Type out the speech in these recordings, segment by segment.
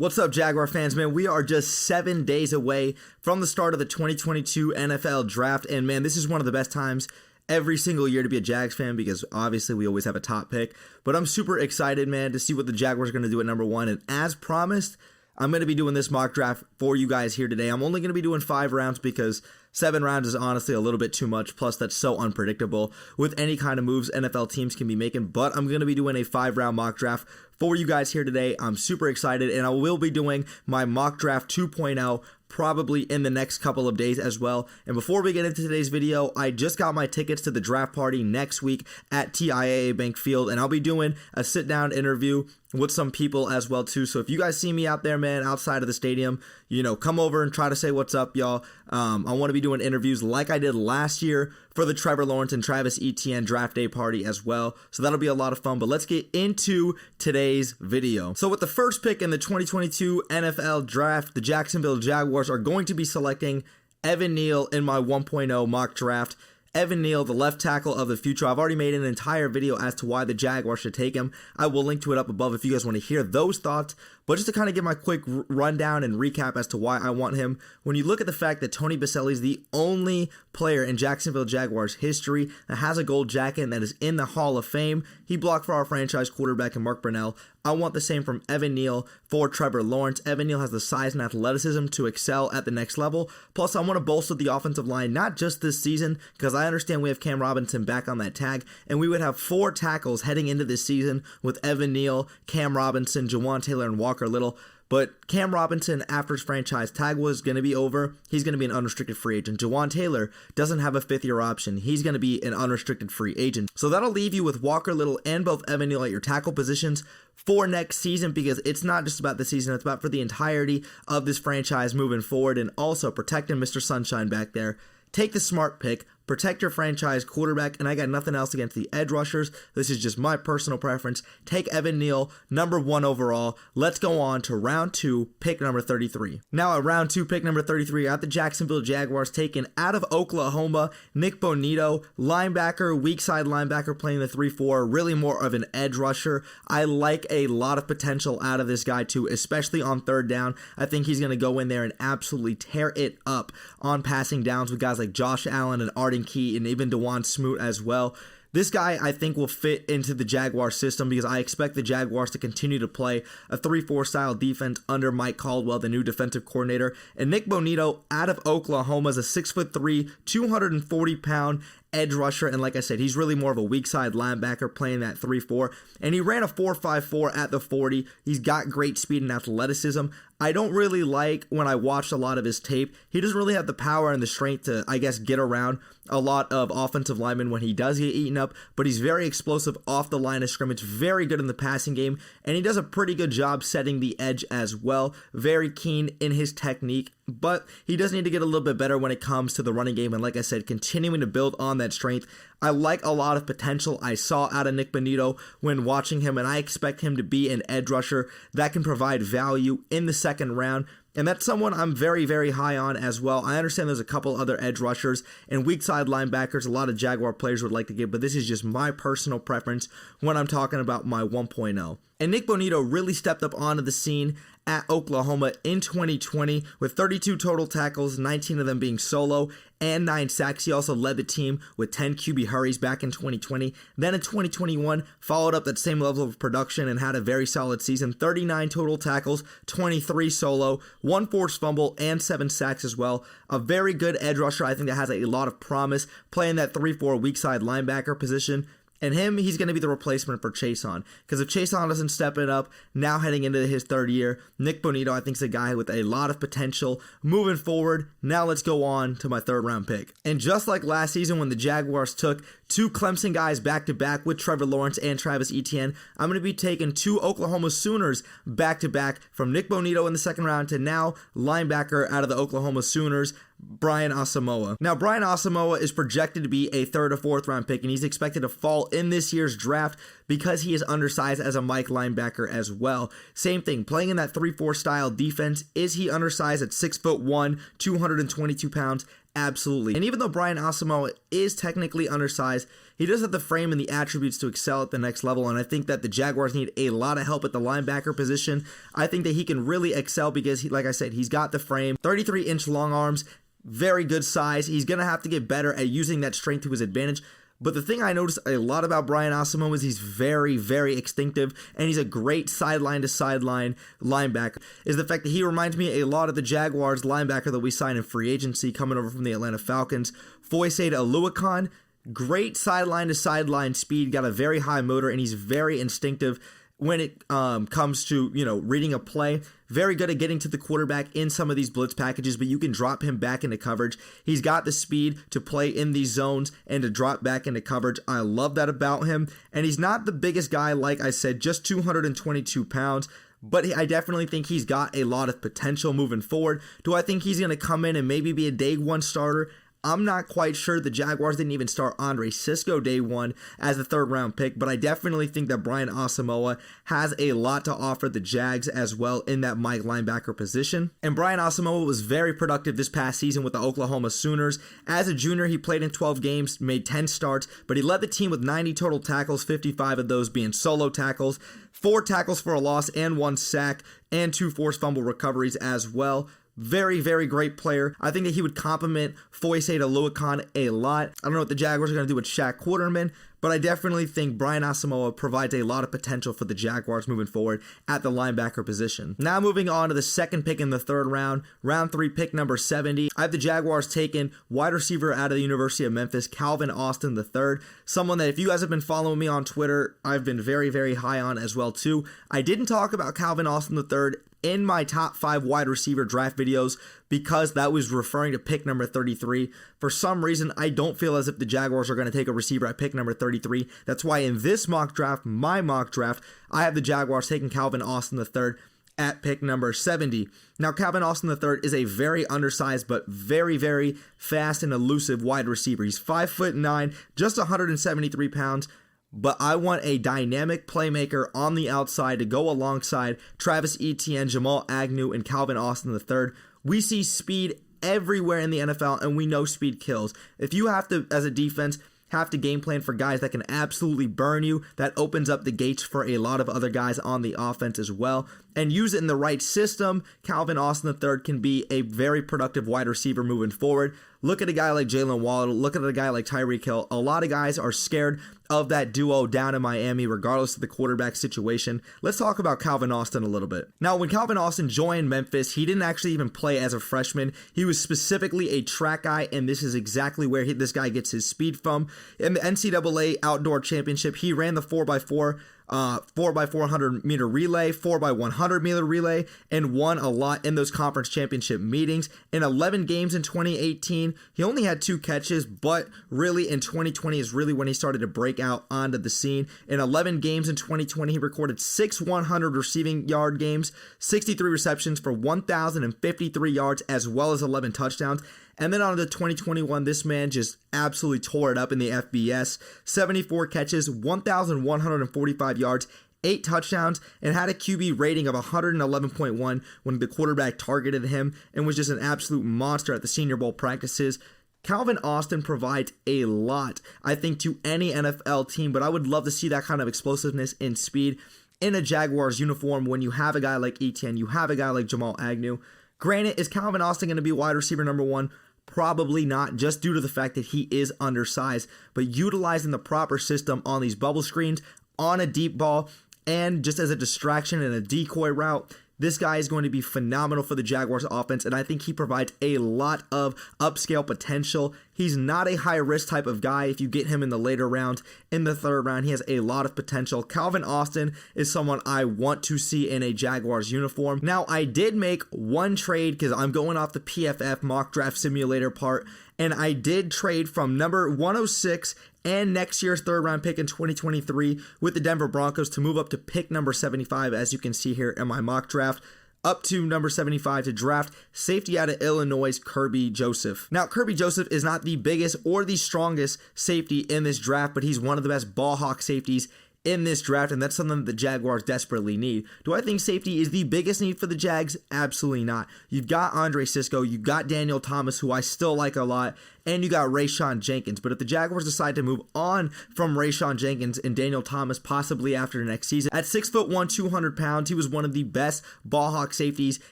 What's up, Jaguar fans, man? We are just 7 days away from the start of the 2022 NFL Draft, and man, this is one of the best times every single year to be a Jags fan because obviously we always have a top pick, but I'm super excited, man, to see what the Jaguars are going to do at number 1, and as promised, I'm going to be doing this mock draft for you guys here today. I'm only going to be doing 5 rounds because 7 rounds is honestly a little bit too much, plus that's so unpredictable with any kind of moves NFL teams can be making, but I'm going to be doing a 5-round mock draft for you guys here today. I'm super excited, and I will be doing my mock draft 2.0 probably in the next couple of days as well. And before we get into today's video, I just got my tickets to the draft party next week at TIAA Bank Field, and I'll be doing a sit-down interview with some people as well too. So if you guys see me out there, man, outside of the stadium, you know, come over and try to say what's up, y'all. I want to be doing interviews like I did last year for the Trevor Lawrence and Travis Etienne draft day party as well. So that'll be a lot of fun, but let's get into today's video. So with the first pick in the 2022 NFL Draft, the Jacksonville Jaguars are going to be selecting Evan Neal in my 1.0 mock draft. Evan Neal, the left tackle of the future. I've already made an entire video as to why the Jaguars should take him. I will link to it up above if you guys want to hear those thoughts. But just to kind of give my quick rundown and recap as to why I want him, when you look at the fact that Tony Boselli is the only player in Jacksonville Jaguars history that has a gold jacket and that is in the Hall of Fame, he blocked for our franchise quarterback and Mark Brunell. I want the same from Evan Neal for Trevor Lawrence. Evan Neal has the size and athleticism to excel at the next level. Plus, I want to bolster the offensive line, not just this season, because I understand we have Cam Robinson back on that tag, and we would have 4 tackles heading into this season with Evan Neal, Cam Robinson, Jawan Taylor, and Walker Little. But Cam Robinson, after his franchise tag was going to be over, he's going to be an unrestricted free agent. Jawan Taylor doesn't have a 5th-year option. He's going to be an unrestricted free agent. So that'll leave you with Walker Little and both Evan Neal at your tackle positions for next season, because it's not just about the season, it's about for the entirety of this franchise moving forward, and also protecting Mr. Sunshine back there. Take the smart pick, protect your franchise quarterback, and I got nothing else against the edge rushers. This is just my personal preference. Take Evan Neal, number 1 overall. Let's go on to round 2, pick number 33. Now at round 2, pick number 33, I got the Jacksonville Jaguars taken out of Oklahoma, Nick Bonito, linebacker, weak side linebacker playing the 3-4, really more of an edge rusher. I like a lot of potential out of this guy too, especially on 3rd down. I think he's going to go in there and absolutely tear it up on passing downs with guys like Josh Allen and Arden Key and even DeJuan Smoot as well. This guy, I think, will fit into the Jaguar system because I expect the Jaguars to continue to play a 3-4 style defense under Mike Caldwell, the new defensive coordinator. And Nick Bonito out of Oklahoma is a 6'3", 240-pound edge rusher, and like I said, he's really more of a weak side linebacker playing that 3-4, and he ran a 4.54 at the 40. He's got great speed and athleticism. I don't really like, when I watched a lot of his tape, he doesn't really have the power and the strength to, I guess, get around a lot of offensive linemen when he does get eaten up, but he's very explosive off the line of scrimmage, very good in the passing game, and he does a pretty good job setting the edge as well. Very keen in his technique, but he does need to get a little bit better when it comes to the running game, and like I said, continuing to build on that strength. I like a lot of potential I saw out of Nick Bonito when watching him, and I expect him to be an edge rusher that can provide value in the 2nd round. And that's someone I'm very, very high on as well. I understand there's a couple other edge rushers and weak side linebackers a lot of Jaguar players would like to get, but this is just my personal preference when I'm talking about my 1.0. And Nick Bonito really stepped up onto the scene at Oklahoma in 2020 with 32 total tackles, 19 of them being solo, and 9 sacks. He also led the team with 10 QB hurries back in 2020. Then in 2021, followed up that same level of production and had a very solid season. 39 total tackles, 23 solo, 1 forced fumble, and 7 sacks as well. A very good edge rusher, I think, that has a lot of promise, playing that 3-4 weak side linebacker position. And he's going to be the replacement for Chason. Because if Chason doesn't step it up, now heading into his 3rd year, Nick Bonito, I think, is a guy with a lot of potential moving forward. Now let's go on to my 3rd round pick. And just like last season when the Jaguars took 2 Clemson guys back-to-back with Trevor Lawrence and Travis Etienne, I'm going to be taking 2 Oklahoma Sooners back-to-back from Nick Bonito in the 2nd round to now linebacker out of the Oklahoma Sooners, Brian Asamoah. Now, Brian Asamoah is projected to be a 3rd or 4th round pick, and he's expected to fall in this year's draft because he is undersized as a Mike linebacker as well. Same thing, playing in that 3-4 style defense. Is he undersized at 6'1", 222 pounds? Absolutely. And even though Brian Asamoah is technically undersized, He does have the frame and the attributes to excel at the next level, and I think that the Jaguars need a lot of help at the linebacker position. I think that he can really excel because, like I said, he's got the frame, 33-inch long arms, very good size. He's going to have to get better at using that strength to his advantage. But the thing I noticed a lot about Brian Asamoah is he's very, very instinctive, and he's a great sideline-to-sideline linebacker, is the fact that he reminds me a lot of the Jaguars linebacker that we signed in free agency coming over from the Atlanta Falcons, Foyesade Oluokun. Great sideline-to-sideline speed, got a very high motor, and he's very instinctive when it comes to, reading a play. Very good at getting to the quarterback in some of these blitz packages, but you can drop him back into coverage. He's got the speed to play in these zones and to drop back into coverage. I love that about him. And he's not the biggest guy, like I said, just 222 pounds. But I definitely think he's got a lot of potential moving forward. Do I think he's going to come in and maybe be a day one starter? I'm not quite sure. The Jaguars didn't even start Andre Cisco day one as the third round pick, but I definitely think that Brian Asamoah has a lot to offer the Jags as well in that Mike linebacker position. And Brian Asamoah was very productive this past season with the Oklahoma Sooners. As a junior, he played in 12 games, made 10 starts, but he led the team with 90 total tackles, 55 of those being solo tackles, 4 tackles for a loss and 1 sack, and 2 forced fumble recoveries as well. Very, very great player. I think that he would complement Foyesade Oluokun a lot. I don't know what the Jaguars are going to do with Shaq Quarterman, but I definitely think Brian Asamoah provides a lot of potential for the Jaguars moving forward at the linebacker position. Now moving on to the second pick in the third round, round 3 pick number 70. I have the Jaguars taking wide receiver out of the University of Memphis, Calvin Austin III, someone that if you guys have been following me on Twitter, I've been very, very high on as well too. I didn't talk about Calvin Austin III in my top 5 wide receiver draft videos because that was referring to pick number 33. For some reason, I don't feel as if the Jaguars are going to take a receiver at pick number 33. That's why in this mock draft, my mock draft, I have the Jaguars taking Calvin Austin III at pick number 70. Now, Calvin Austin III is a very undersized but very, very fast and elusive wide receiver. He's 5'9", just 173 pounds. But I want a dynamic playmaker on the outside to go alongside Travis Etienne, Jamal Agnew, and Calvin Austin III. We see speed everywhere in the NFL, and we know speed kills. If you have to, as a defense, have to game plan for guys that can absolutely burn you, that opens up the gates for a lot of other guys on the offense as well. And use it in the right system, Calvin Austin III can be a very productive wide receiver moving forward. Look at a guy like Jalen Waddle. Look at a guy like Tyreek Hill. A lot of guys are scared of that duo down in Miami, regardless of the quarterback situation. Let's talk about Calvin Austin a little bit. Now, when Calvin Austin joined Memphis, he didn't actually even play as a freshman. He was specifically a track guy, and this is exactly where this guy gets his speed from. In the NCAA Outdoor Championship, he ran the 4x4 4x400 meter relay, 4x100 meter relay, and won a lot in those conference championship meetings. In 11 games in 2018, he only had 2 catches, but really in 2020 is really when he started to break out onto the scene. In 11 games in 2020, he recorded 6 100 receiving yard games, 63 receptions for 1,053 yards, as well as 11 touchdowns. And then on to 2021, this man just absolutely tore it up in the FBS. 74 catches, 1,145 yards, 8 touchdowns, and had a QB rating of 111.1 when the quarterback targeted him, and was just an absolute monster at the Senior Bowl practices. Calvin Austin provides a lot, I think, to any NFL team, but I would love to see that kind of explosiveness and speed in a Jaguars uniform when you have a guy like Etienne, you have a guy like Jamal Agnew. Granted, is Calvin Austin going to be wide receiver number 1? Probably not, just due to the fact that he is undersized, but utilizing the proper system on these bubble screens, on a deep ball, and just as a distraction and a decoy route, this guy is going to be phenomenal for the Jaguars offense, and I think he provides a lot of upscale potential. He's not a high-risk type of guy. If you get him in the later rounds, in the third round, he has a lot of potential. Calvin Austin is someone I want to see in a Jaguars uniform. Now, I did make one trade because I'm going off the PFF mock draft simulator part, and I did trade from number 106 and next year's third round pick in 2023 with the Denver Broncos to move up to pick number 75, as you can see here in my mock draft, up to number 75 to draft safety out of Illinois' Kirby Joseph. Now, Kirby Joseph is not the biggest or the strongest safety in this draft, but he's one of the best ball hawk safeties in this draft, and that's something that the Jaguars desperately need. Do I think safety is the biggest need for the Jags? Absolutely not. You've got Andre Cisco, you've got Daniel Thomas, who I still like a lot, and you got Rayshawn Jenkins. But if the Jaguars decide to move on from Rayshawn Jenkins and Daniel Thomas possibly after next season, at 6'1", 200 pounds, he was one of the best ball hawk safeties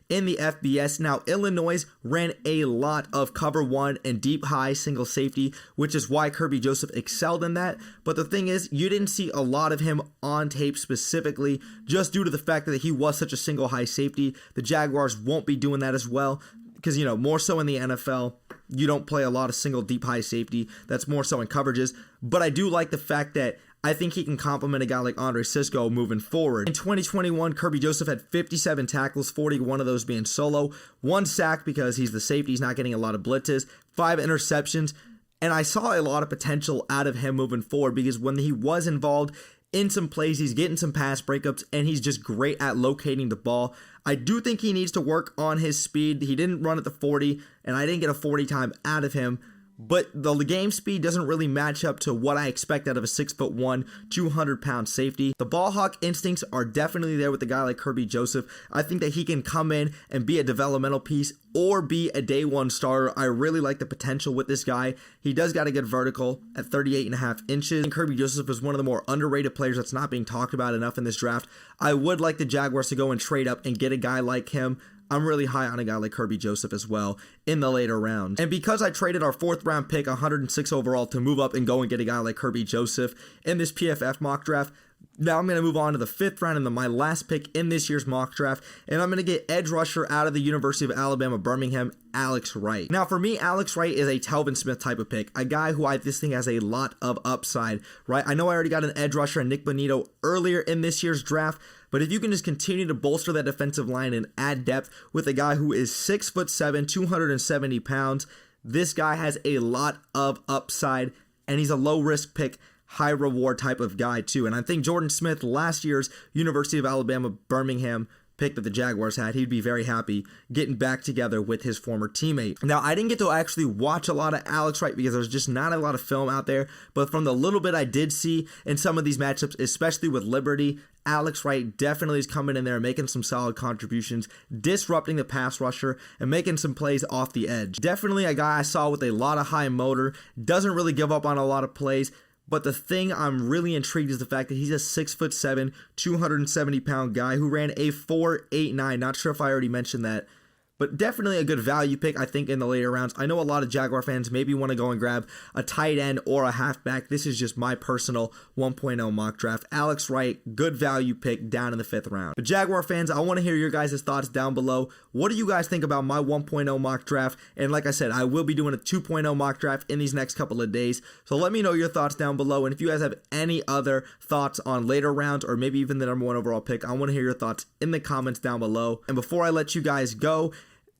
in the FBS. Now, Illinois ran a lot of cover one and deep high single safety, which is why Kerby Joseph excelled in that. But the thing is, you didn't see a lot of him on tape specifically, just due to the fact that he was such a single high safety. The Jaguars won't be doing that as well, because, you know, more so in the NFL, you don't play a lot of single deep high safety. That's more so in coverages. But I do like the fact that I think he can complement a guy like Andre Cisco moving forward. In 2021, Kerby Joseph had 57 tackles, 41 of those being solo, 1 sack because he's the safety, he's not getting a lot of blitzes, 5 interceptions, and I saw a lot of potential out of him moving forward because when he was involved in some plays, he's getting some pass breakups, and he's just great at locating the ball. I do think he needs to work on his speed. He didn't run at the 40, and I didn't get a 40 time out of him. But the game speed doesn't really match up to what I expect out of a 6'1", 200-pound safety. The ball hawk instincts are definitely there with a guy like Kerby Joseph. I think that he can come in and be a developmental piece or be a day one starter. I really like the potential with this guy. He does got a good vertical at 38.5 inches. And Kerby Joseph is one of the more underrated players that's not being talked about enough in this draft. I would like the Jaguars to go and trade up and get a guy like him. I'm really high on a guy like Kerby Joseph as well in the later rounds. And because I traded our 4th round pick, 106 overall, to move up and go and get a guy like Kerby Joseph in this PFF mock draft, now I'm going to move on to the 5th round and my last pick in this year's mock draft, and I'm going to get edge rusher out of the University of Alabama, Birmingham, Alex Wright. Now, for me, Alex Wright is a Telvin Smith type of pick, a guy who I just think has a lot of upside, right? I know I already got an edge rusher and Nick Bonito earlier in this year's draft, but if you can just continue to bolster that defensive line and add depth with a guy who is 6'7", 270 pounds, this guy has a lot of upside, and he's a low-risk pick, high reward type of guy too. And I think Jordan Smith, last year's University of Alabama Birmingham pick that the Jaguars had, he'd be very happy getting back together with his former teammate. Now, I didn't get to actually watch a lot of Alex Wright because there's just not a lot of film out there, but from the little bit I did see in some of these matchups, especially with Liberty, Alex Wright definitely is coming in there and making some solid contributions, disrupting the pass rusher and making some plays off the edge. Definitely a guy I saw with a lot of high motor, doesn't really give up on a lot of plays. But the thing I'm really intrigued is the fact that he's a 6'7", 270-pound guy who ran a 4.89. Not sure if I already mentioned that, but definitely a good value pick, I think, in the later rounds. I know a lot of Jaguar fans maybe want to go and grab a tight end or a halfback. This is just my personal 1.0 mock draft. Alex Wright, good value pick down in the 5th round. But Jaguar fans, I want to hear your guys' thoughts down below. What do you guys think about my 1.0 mock draft? And like I said, I will be doing a 2.0 mock draft in these next couple of days. So let me know your thoughts down below. And if you guys have any other thoughts on later rounds or maybe even the number 1 overall pick, I want to hear your thoughts in the comments down below. And before I let you guys go,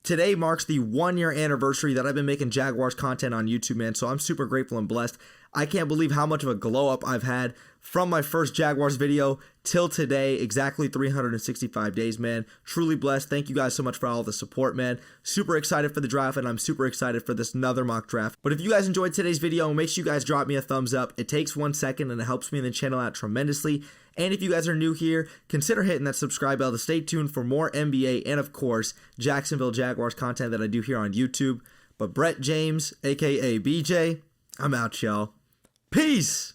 today marks the 1-year anniversary that I've been making Jaguars content on YouTube, man, so I'm super grateful and blessed. I can't believe how much of a glow up I've had from my first Jaguars video till today, exactly 365 days, man. Truly blessed. Thank you guys so much for all the support, man. Super excited for the draft, and I'm super excited for this another mock draft. But if you guys enjoyed today's video, make sure you guys drop me a thumbs up. It takes 1 second, and it helps me in the channel out tremendously. And if you guys are new here, consider hitting that subscribe bell to stay tuned for more NBA and, of course, Jacksonville Jaguars content that I do here on YouTube. But Brett James, a.k.a. BJ, I'm out, y'all. Peace!